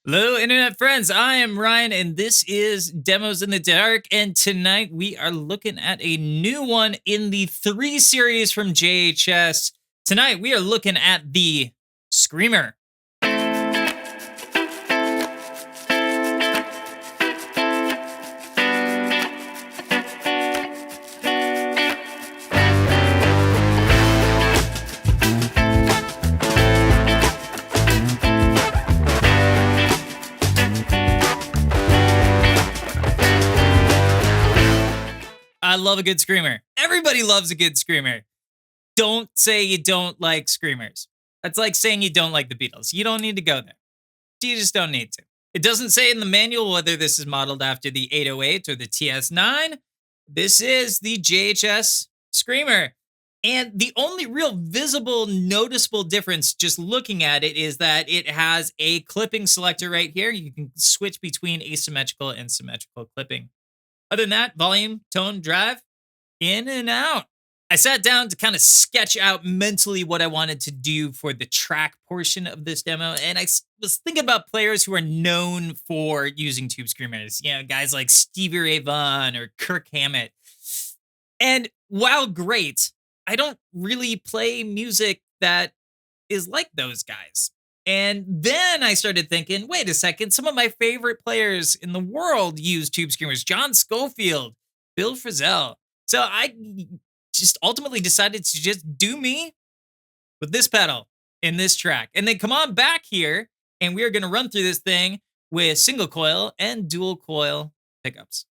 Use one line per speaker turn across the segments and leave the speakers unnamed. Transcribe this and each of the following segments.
Hello, internet friends. I am Ryan, and this is Demos in the Dark. And tonight we are looking at a new one in the 3 series from JHS. Tonight we are looking at the Screamer. I love a good screamer. Everybody loves a good screamer. Don't say you don't like screamers. That's like saying you don't like the Beatles. You don't need to go there. You just don't need to. It doesn't say in the manual whether this is modeled after the 808 or the TS9. This is the JHS Screamer. And the only real visible, noticeable difference just looking at it is that it has a clipping selector right here. You can switch between asymmetrical and symmetrical clipping. Other than that, volume, tone, drive, in and out. I sat down to kind of sketch out mentally what I wanted to do for the track portion of this demo. And I was thinking about players who are known for using tube screamers. You know, guys like Stevie Ray Vaughan or Kirk Hammett. And while great, I don't really play music that is like those guys. And then I started thinking, wait a second, some of my favorite players in the world use tube screamers. John Schofield, Bill Frisell. So I just ultimately decided to just do me with this pedal in this track. And then come on back here, and we are going to run through this thing with single coil and dual coil pickups.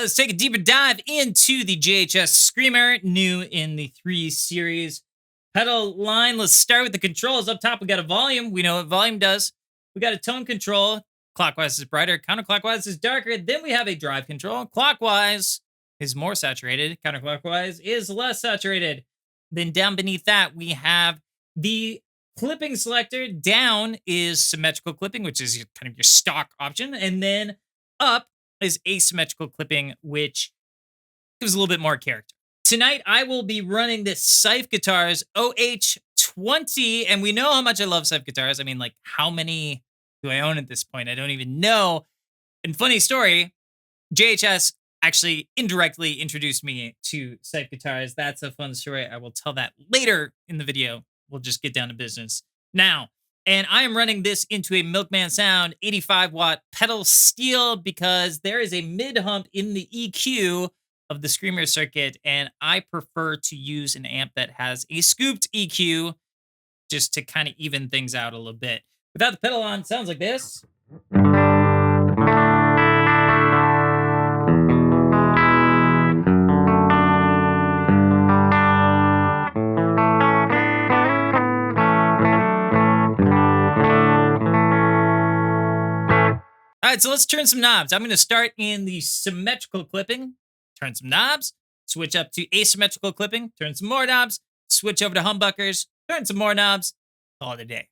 Let's take a deeper dive into the JHS Screamer, new in the 3 series. Pedal line, let's start with the controls. Up top, we got a volume. We know what volume does. We got a tone control. Clockwise is brighter, counterclockwise is darker. Then we have a drive control. Clockwise is more saturated. Counterclockwise is less saturated. Then down beneath that, we have the clipping selector. Down is symmetrical clipping, which is kind of your stock option. And then up is asymmetrical clipping, which gives a little bit more character. Tonight, I will be running this Seuf Guitars OH20, and we know how much I love Seuf guitars. I mean, like, how many do I own at this point? I don't even know. And funny story, JHS actually indirectly introduced me to Seuf guitars. That's a fun story. I will tell that later in the video. We'll just get down to business now. And I am running this into a Milkman Sound 85-watt pedal steel because there is a mid-hump in the EQ of the Screamer circuit, and I prefer to use an amp that has a scooped EQ just to kind of even things out a little bit. Without the pedal on, it sounds like this. All right, so let's turn some knobs. I'm going to start in the symmetrical clipping, turn some knobs, switch up to asymmetrical clipping, turn some more knobs, switch over to humbuckers, turn some more knobs, call it a day.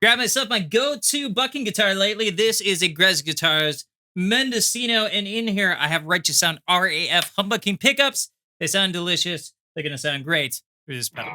Grab myself my go-to bucking guitar lately. This is a Grez Guitars Mendocino, and in here I have Righteous Sound RAF humbucking pickups. They sound delicious. They're gonna sound great through this pedal.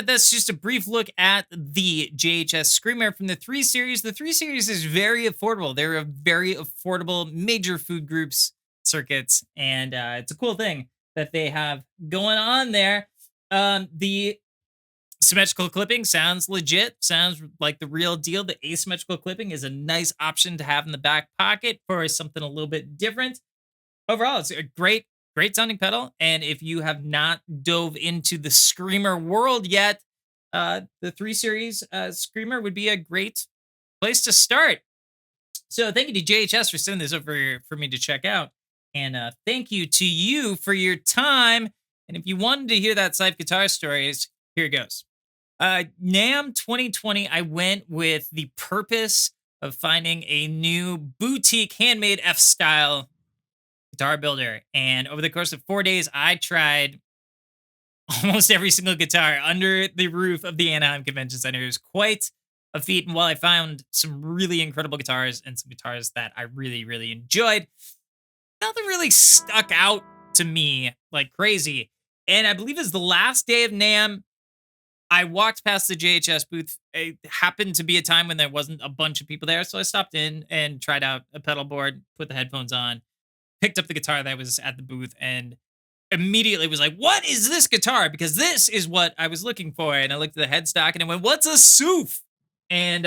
but that's just a brief look at the JHS Screamer from the 3 Series. The 3 Series is very affordable. They're a very affordable major food groups circuits, and it's a cool thing that they have going on there. The symmetrical clipping sounds legit, sounds like the real deal. The asymmetrical clipping is a nice option to have in the back pocket for something a little bit different. Overall, it's a great sounding pedal. And if you have not dove into the Screamer world yet, the 3 Series Screamer would be a great place to start. So thank you to JHS for sending this over for me to check out. And thank you to you for your time. And if you wanted to hear that Seuf guitar stories, here it goes. NAMM 2020, I went with the purpose of finding a new boutique handmade F-style guitar builder. And over the course of 4 days, I tried almost every single guitar under the roof of the Anaheim Convention Center. It was quite a feat. And while I found some really incredible guitars and some guitars that I really enjoyed, nothing really stuck out to me like crazy. And I believe it was the last day of NAMM. I walked past the JHS booth. It happened to be a time when there wasn't a bunch of people there. So I stopped in and tried out a pedal board, put the headphones on, picked up the guitar that was at the booth, and immediately was like, what is this guitar? Because this is what I was looking for. And I looked at the headstock and I went, what's a Seuf? And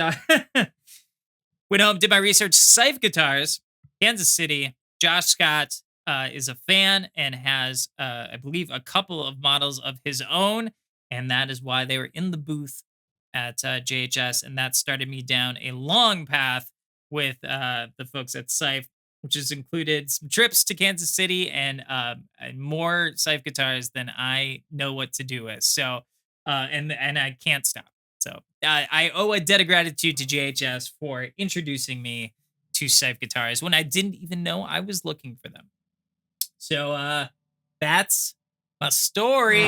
went home, did my research. Seuf Guitars, Kansas City. Josh Scott is a fan and has, I believe, a couple of models of his own. And that is why they were in the booth at JHS. And that started me down a long path with the folks at Seuf, which has included some trips to Kansas City and more Seuf guitars than I know what to do with. So, and I can't stop. So I owe a debt of gratitude to JHS for introducing me to Seuf guitars when I didn't even know I was looking for them. So that's my story.